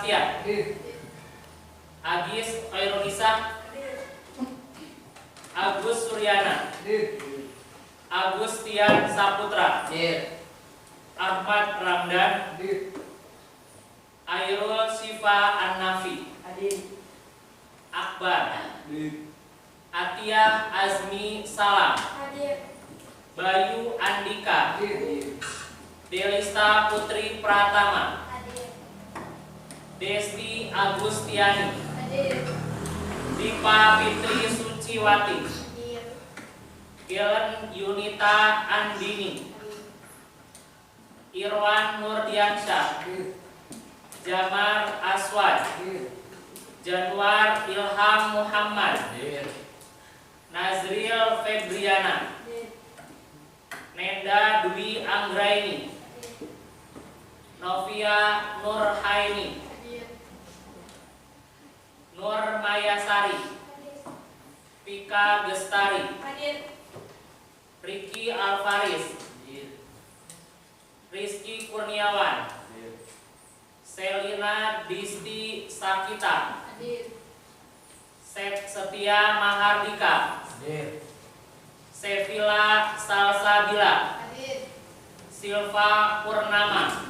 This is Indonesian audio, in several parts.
Sebastian. Agis Khairunisa. Agus Suryana. Agustian Saputra. Ahmad Ramdan. Airul Sifa An-Nafi. Akbar. Atiyah Azmi Salam. Bayu Andika. Delista Putri Pratama. Desti Agustiani. Dipa Fitri Suciwati. Gilen Yunita Andini. Irwan Nurdiansyah. Jamar Aswad. Januar Ilham Muhammad. Nazril Febriana. Nenda Dwi Anggraini. Novia Nurhaini. Nur Mayasari. Pika Gestari. Riki Alvaris. Rizky Kurniawan. Selina Disti Sakita. Setia Mahardika. Sevilla Salsabila. Silva Purnama.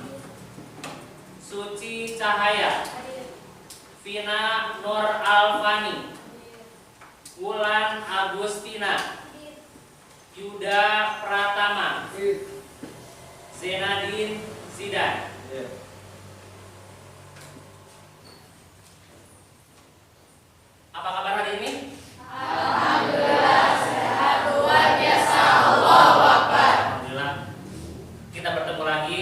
Suci Cahaya. Vina Nur Alfani. Wulan Agustina. Yuda Pratama. Zenadin Zidan. Apa kabar hari ini? Alhamdulillah sehat luar biasa. Allahu Akbar. Alhamdulillah kita bertemu lagi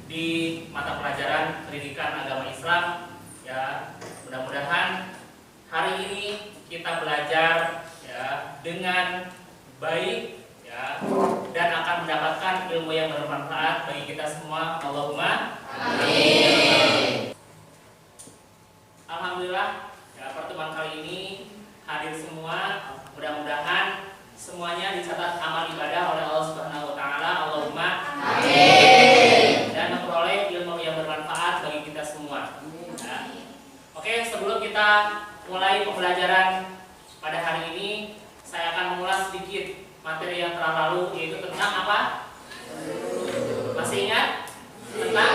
di mata pelajaran pendidikan agama Islam. Ya, mudah-mudahan hari ini kita belajar ya dengan baik ya dan akan mendapatkan ilmu yang bermanfaat bagi kita semua. Allahumma amin. Alhamdulillah ya, pertemuan kali ini hadir semua. Mudah-mudahan semuanya dicatat amal ibadah oleh Allah Subhanahu wa taala. Allahumma amin. Dan memperoleh ilmu yang bermanfaat bagi kita semua. Ya. Oke, sebelum kita mulai pembelajaran pada hari ini, saya akan mengulas sedikit materi yang telah lalu, yaitu tentang apa? Masih ingat? Tentang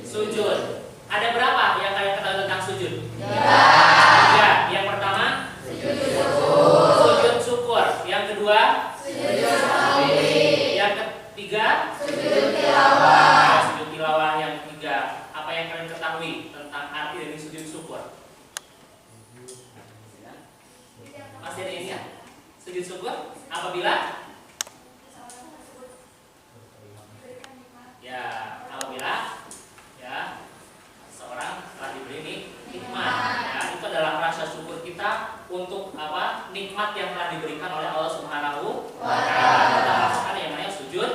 sujud. Ada berapa yang kalian ketahui tentang sujud? Ya. Yang pertama sujud syukur. Yang kedua Sujud sahwi. Yang ketiga Sujud tilawah. sujud tilawah. Yang ketiga, apa yang kalian ketahui tentang arti dari sujud syukur? Masih ada ini ya? Sujud syukur apabila apabila seorang telah diberi nikmat. Ya, itu adalah rasa syukur kita untuk apa? Nikmat yang telah diberikan oleh Allah Subhanahu wa taala. Kita rasakan yang namanya sujud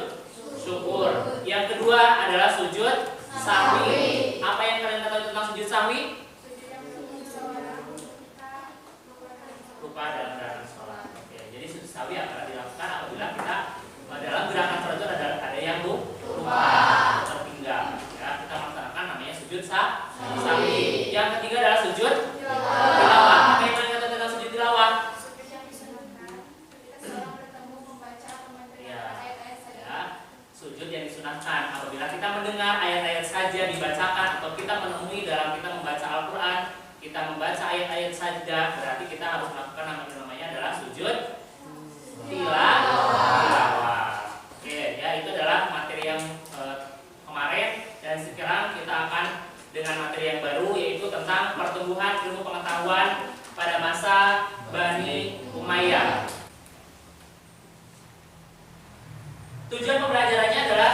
syukur. Yang kedua adalah sujud sahwi. Apa yang kalian ketahui tentang sujud sahwi? Lupa dalam gerakan sholat. Oke, jadi sujud sahwi akan dilakukan apabila kita dalam gerakan sholat itu ada yang lupa, tertinggal. Ya, kita melaksanakan namanya sujud sahwi. Yang ketiga adalah sujud tilawah. Apa yang kalian katakan tentang sujud tilawah? Sujud yang disunahkan apabila kita mendengar ayat-ayat saja dibacakan atau kita menemui dalam kita membaca Al-Quran, kita membaca ayat-ayat saja, berarti kita harus melakukan namanya adalah sujud tilawah. Oke, ya itu adalah materi yang kemarin, dan sekarang kita akan dengan materi yang baru, yaitu tentang pertumbuhan ilmu pengetahuan pada masa Bani Umayyah. Tujuan pembelajarannya adalah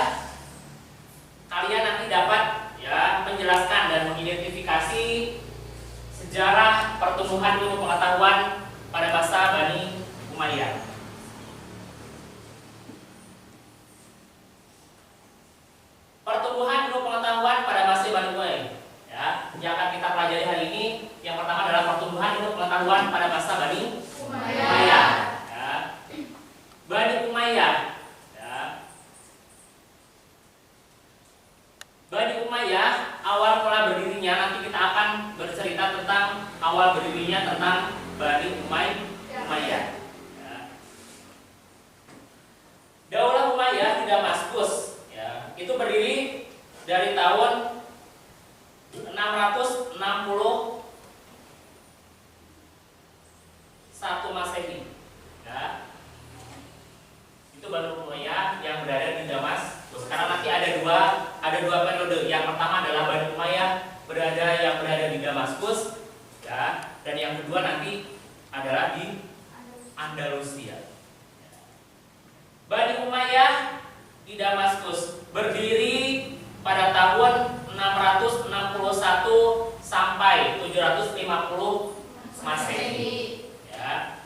kalian nanti dapat ya menjelaskan dan mengidentifikasi sejarah pertumbuhan ilmu pengetahuan pada masa Bani Umayyah. Pertumbuhan ilmu pengetahuan pada masa Bani Umayyah ya, yang akan kita pelajari hari ini. Yang pertama adalah pertumbuhan ilmu pengetahuan pada masa Bani Umayyah. Ya. Bani Umayyah. Bani Umayyah awal mula berdirinya, nanti kita akan bercerita tentang awal berdirinya tentang Bani Umayyah. Ya. Daulah Umayyah di Damaskus, ya, itu berdiri dari tahun 661 Masehi. Ya. Itu Bani Umayyah yang berada di Damaskus. Karena nanti ada dua periode. Yang pertama adalah Bani Umayyah yang berada di Damaskus, ya, dan yang kedua nanti adalah di Andalusia. Bani Umayyah di Damaskus berdiri pada tahun 661 sampai 750 Masehi. Ya.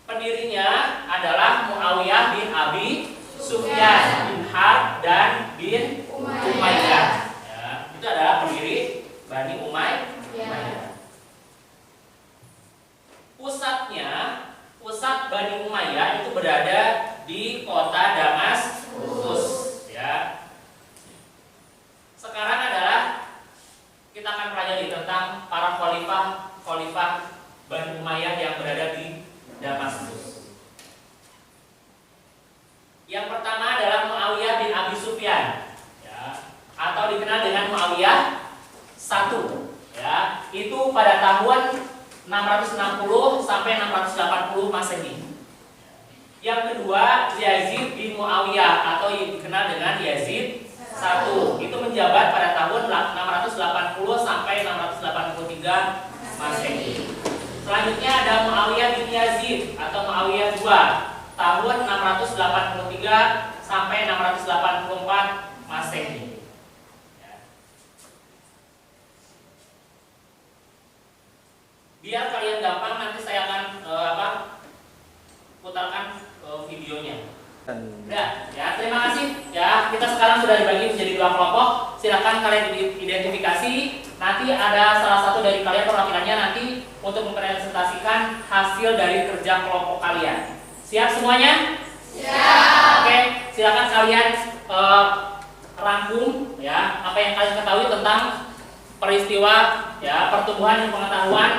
Pendirinya adalah Muawiyah bin Abi Sufyan bin Harb dan bin Umayyah. Ya, itu adalah pendiri Bani Umayyah. Pusat Bani Umayyah itu berada di kota Damaskus. Ya. Sekarang adalah kita akan pelajari tentang para khalifah Bani Umayyah yang berada di Damaskus. Yang pertama adalah Muawiyah bin Abi Sufyan, ya, atau dikenal dengan Muawiyah I, ya, itu pada tahun 660 sampai 680 Masehi. Yang kedua Yazid bin Muawiyah atau dikenal dengan Yazid I, itu menjabat pada tahun 680 sampai 683 Masehi. Selanjutnya ada Muawiyah bin Yazid atau Muawiyah II, tahun 683 sampai 684 Masehi. Biar kalian gampang, nanti saya akan putarkan videonya. Udah, ya, terima kasih. Ya, kita sekarang sudah dibagi menjadi dua kelompok. Silakan kalian identifikasi. Nanti ada salah satu dari kalian perwakilannya nanti untuk mempresentasikan hasil dari kerja kelompok kalian. Siap semuanya? Siap. Oke, silakan kalian rangkum ya apa yang kalian ketahui tentang peristiwa ya pertumbuhan dan pengetahuan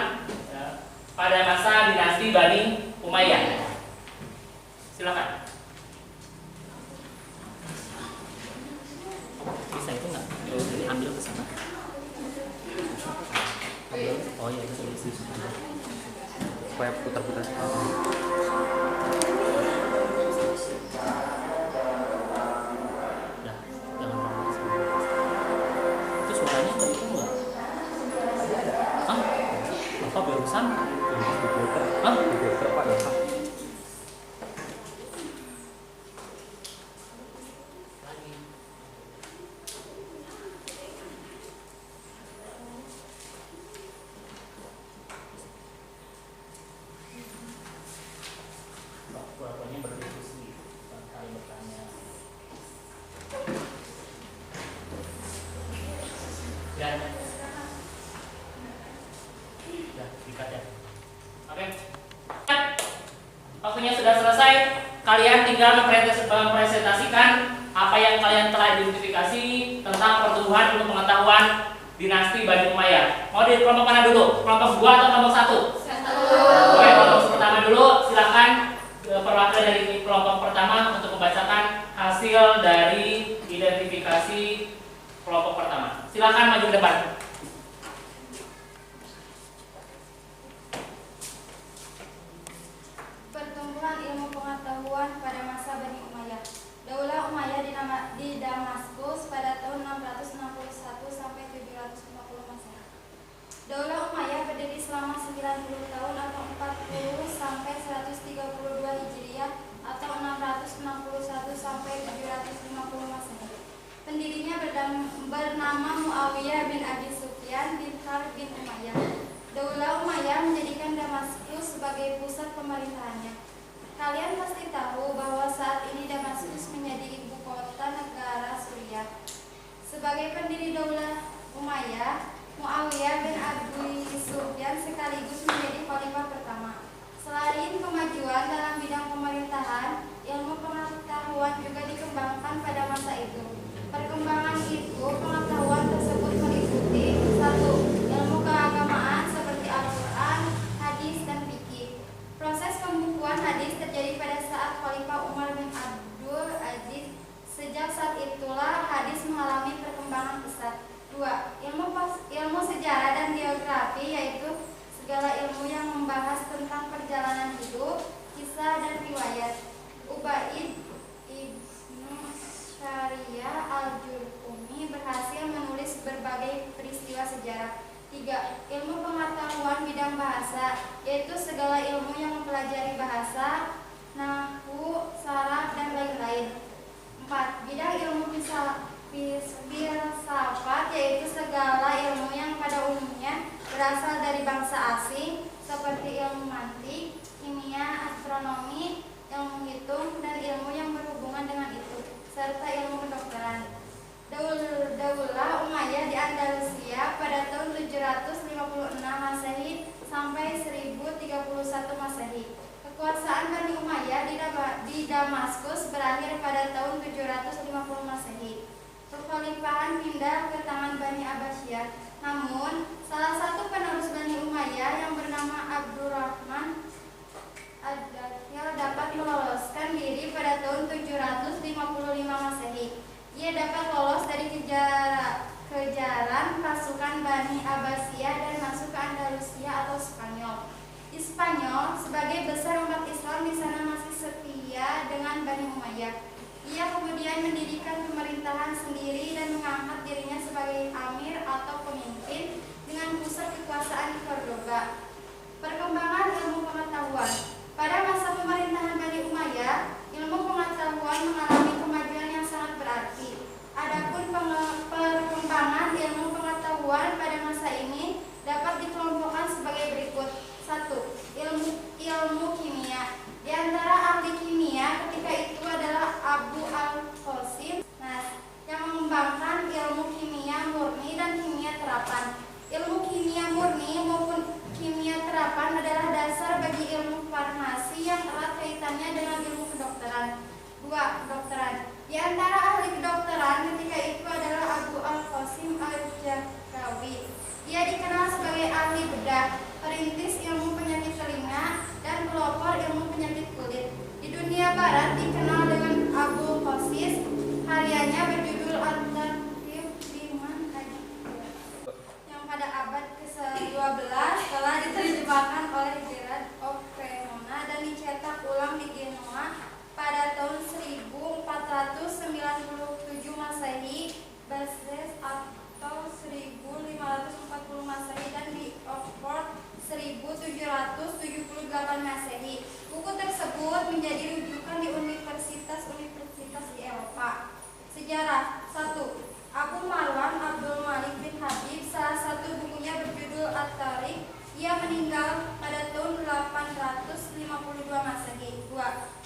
pada masa dinasti Bani Umayyah. Silakan. Bisa itu nggak? Ambil ke sana. Oh iya itu sih. Supaya putar-putar. Nah, jangan itu suaranya tadi itu nggak? Ah, apa barusan? Ah, Pak ya. Waktunya sudah selesai, kalian tinggal mempresentasikan apa yang kalian telah identifikasi tentang pertumbuhan ilmu pengetahuan dinasti Bani Umayyah. Mau di kelompok mana dulu? Kelompok 2 atau kelompok 1? 1. Oke, kelompok pertama dulu. Silakan perwakilan dari kelompok pertama untuk membacakan hasil dari identifikasi kelompok pertama. Silakan maju ke depan. Ilmu pengetahuan pada masa Bani Umayyah. Daulah Umayyah di Damaskus pada tahun 661 sampai 750 Masehi. Daulah Umayyah berdiri selama 90 tahun atau 40 sampai 132 Hijriah atau 661 sampai 750 Masehi. Pendirinya bernama Muawiyah bin Abi Sufyan bin Harb bin Umayyah. Daulah Umayyah menjadikan Damaskus sebagai pusat pemerintahannya. Kalian pasti tahu bahwa saat ini Damaskus menjadi ibu kota negara Suriah. Sebagai pendiri Daulah Umayyah, Muawiyah bin Abi Sufyan sekaligus menjadi khalifah pertama. Selain kemajuan dalam bidang pemerintahan, ilmu pengetahuan juga dikembangkan pada masa itu. Perkembangan itu, pengetahuan tersebut meliputi 1. Ilmu keagamaan 3. Ilmu pengetahuan bidang bahasa, yaitu segala ilmu yang mempelajari bahasa, nahwu, saraf, dan lain-lain. 4. Bidang ilmu filsafat, yaitu segala ilmu yang pada umumnya berasal dari bangsa asing, seperti ilmu mantik, kimia, astronomi, ilmu hitung, dan ilmu yang berhubungan dengan itu, serta ilmu kedokteran. Daulah Umayyah di Andalusia pada tahun 756 Masehi sampai 1031 Masehi. Kekuasaan Bani Umayyah di Damaskus berakhir pada tahun 750 Masehi. Kekhalifahan pindah ke tangan Bani Abbasiyah. Namun, salah satu penerus Bani Umayyah yang bernama Abdurrahman Ad-Dakhil dapat meloloskan diri pada tahun 755 Masehi. Ia dapat lolos dari kejaran pasukan Bani Abbasiyah dan masuk ke Andalusia atau Spanyol. Di Spanyol, sebagai besar umat Islam di sana masih setia dengan Bani Umayyah. Ia kemudian mendirikan pemerintahan sendiri dan mengangkat dirinya sebagai amir atau pemimpin dengan pusat kekuasaan di Cordoba. Perkembangan ilmu pengetahuan. Pada masa pemerintahan Bani Umayyah, ilmu pengetahuan mengalami kemajuan yang sangat berarti. Adapun perkembangan ilmu pengetahuan pada masa ini dapat dikelompokkan sebagai berikut. 1. Ilmu kimia. Di antara ahli kimia ketika itu adalah Abu al-Qasim yang mengembangkan ilmu kimia murni dan kimia terapan. Ilmu kimia murni maupun kimia terapan adalah dasar bagi ilmu farmasi yang erat kaitannya dengan ilmu kedokteran. 2. Kedokteran. Di antara ahli kedokteran ketika itu adalah Abu al-Qasim al-Jahrawi. Ia dikenal sebagai ahli bedah, perintis ilmu penyakit telinga, dan pelopor ilmu penyakit kulit. Di dunia barat dikenal dengan Abu Qasim. Karyanya berjudul At-Targhib Liman Hadith, yang pada abad ke-12 telah diterjemahkan oleh Gerard of Cremona dan dicetak ulang di Genoa pada tahun 1497 Masehi, Basel atau 1540 Masehi, dan di Oxford 1778 Masehi. Buku tersebut menjadi rujukan di universitas-universitas di Eropa. Sejarah. 1. Abu Marwan Abdul Malik bin Habib, salah satu bukunya berjudul At-Tariq. Ia meninggal pada tahun 852 Masehi. 2.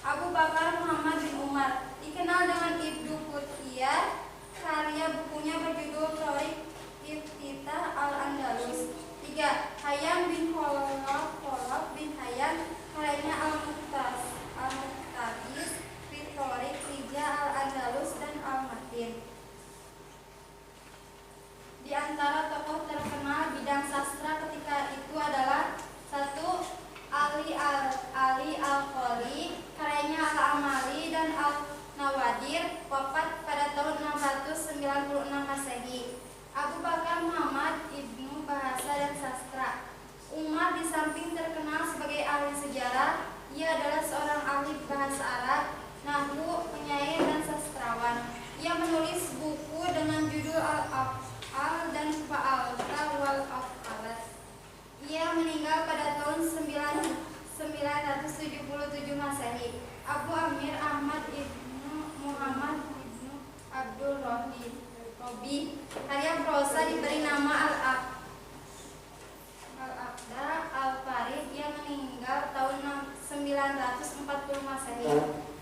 Abu Bakar Muhammad bin Umar, dikenal dengan Ibnu Qutiyah. Karya bukunya berjudul Tariq Iftitah al-Andalus. 3. Hayyan bin Khalaf bin Hayyan, karyanya Al-Muqtadis fi Tariq Rija al-Andalus dan Al-Matin. Di antara tokoh terkenal bidang sastra ketika itu adalah 1. Ali Al-Qali, karyanya Al-Amali dan Al-Nawadir, wafat pada tahun 696 Masehi. Abu Bakar Muhammad, Ibnu Bahasa dan Sastra. Umar di samping terkenal sebagai ahli sejarah, ia adalah seorang ahli bahasa Arab, nahwu, penyair, dan sastrawan. Ia menulis buku dengan judul Al-Af'al dan Fa'alta wal Af'alat. Ia meninggal pada tahun 977 Masehi. Abu Amir Ahmad Ibnu Muhammad Ibnu Abdul Robi, karya prosa diberi nama Al-Aqda Al-Farid. Ia meninggal tahun 940 Masehi.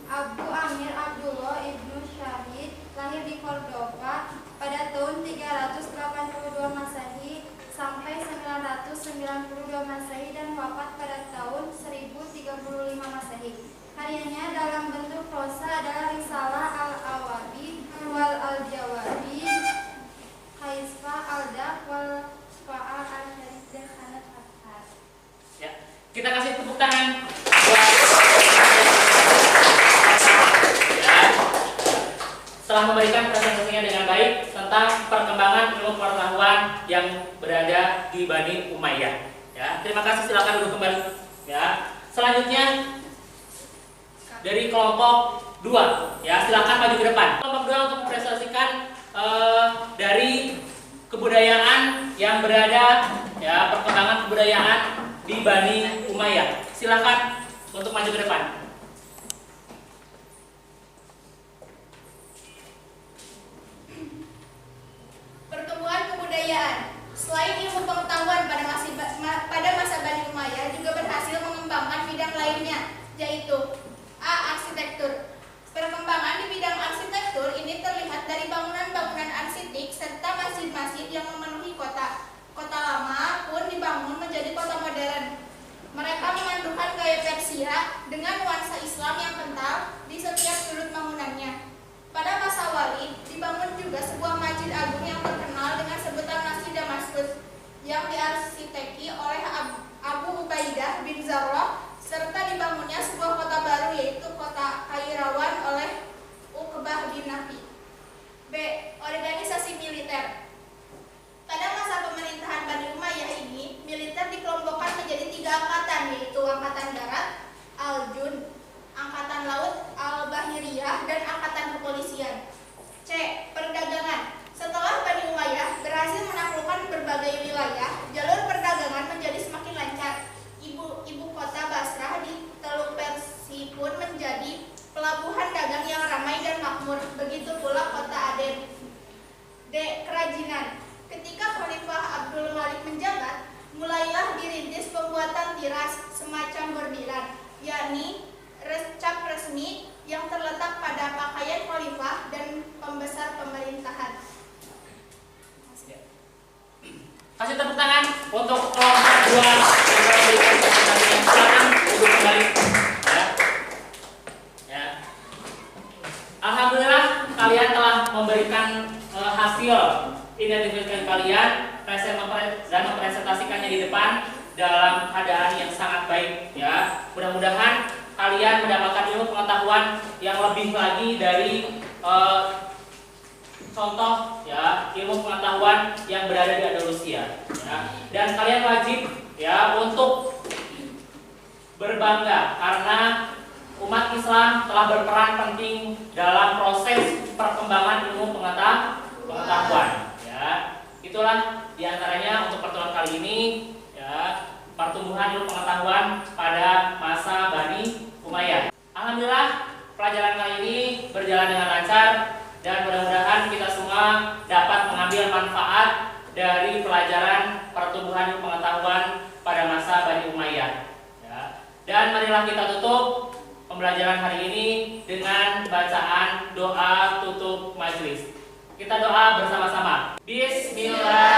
Abu Amir Abdullah Ibnu Syahid lahir di Cordoba pada tahun 382 Masehi sampai 992 Masehi dan wafat pada tahun 1035 Masehi. Karyanya dalam bentuk prosa adalah Risalah Al-Awabi wal Al-Jawabi, Haisfa Al-Dak wal Fa'al Al-Syarif dan Anat-Athar. Ya, kita kasih tepuk tangan buat setelah memberikan presentasinya dengan baik tentang perkembangan ilmu pengetahuan yang berada di Bani Umayyah. Ya, terima kasih, silakan duduk kembali. Ya, selanjutnya dari kelompok 2, ya silakan maju ke depan. Kelompok 2 untuk mempresentasikan dari kebudayaan yang berada, ya, perkembangan kebudayaan di Bani Umayyah. Silakan untuk maju ke depan. Pertumbuhan kebudayaan. Selain ilmu pengetahuan pada masa Bani Umayyah juga berhasil mengembangkan bidang lainnya, yaitu A. Arsitektur. Perkembangan di bidang arsitektur ini terlihat dari bangunan-bangunan arsitek serta masjid-masjid yang memenuhi kota. Kota lama pun dibangun menjadi kota modern. Mereka memandukan gaya Persia dengan nuansa Islam yang kental di setiap sudut bangunannya. Pada masa Walid, dibangun juga sebuah masjid agung yang terkenal dengan sebutan Masjid Damaskus yang diarsiteki oleh Abu Ubaidah bin Zarrah, serta dibangunnya sebuah kota baru yaitu kota Kairawan oleh Uqbah bin Nafi. B. Organisasi militer. Pada masa pemerintahan Bani Umayyah ini, militer dikelompokkan menjadi 3 angkatan, yaitu Angkatan Darat, Al-Jund, Angkatan Laut, Al-Bahiriyah, dan Angkatan Kepolisian. C. Perdagangan. Setelah Bani Umayyah berhasil menaklukkan berbagai wilayah, jalur perdagangan menjadi semakin lancar. Ibu kota Basrah di Teluk Persi pun menjadi pelabuhan dagang yang ramai dan makmur. Begitu pula kota Aden. D. Kerajinan. Ketika Khalifah Abdul Malik menjabat, mulailah dirintis pembuatan tiras semacam bordiran, yakni cap resmi yang terletak pada pakaian khalifah dan pembesar pemerintahan. Kasih tepuk tangan untuk kelompok 2 yang telah memberikan presentasinya. Silakan duduk kembali. Ya. Alhamdulillah kalian telah memberikan hasil identifikasi kalian dan mempresentasikannya di depan dalam keadaan yang sangat baik. Ya, mudah-mudahan kalian mendapatkan ilmu pengetahuan yang lebih lagi dari contoh, ya, ilmu pengetahuan yang berada di Andalusia, ya. Dan kalian wajib, ya, untuk berbangga karena umat Islam telah berperan penting dalam proses perkembangan ilmu pengetahuan, ya. Itulah diantaranya untuk pertemuan kali ini, ya, pertumbuhan ilmu pengetahuan pada masa Bani Umayyah. Alhamdulillah pelajaran kali ini berjalan dengan lancar dan mudah-mudahan kita semua dapat mengambil manfaat dari pelajaran pertumbuhan ilmu pengetahuan pada masa Bani Umayyah, ya. Dan marilah kita tutup pembelajaran hari ini dengan bacaan doa tutup majelis. Kita doa bersama-sama. Bismillah.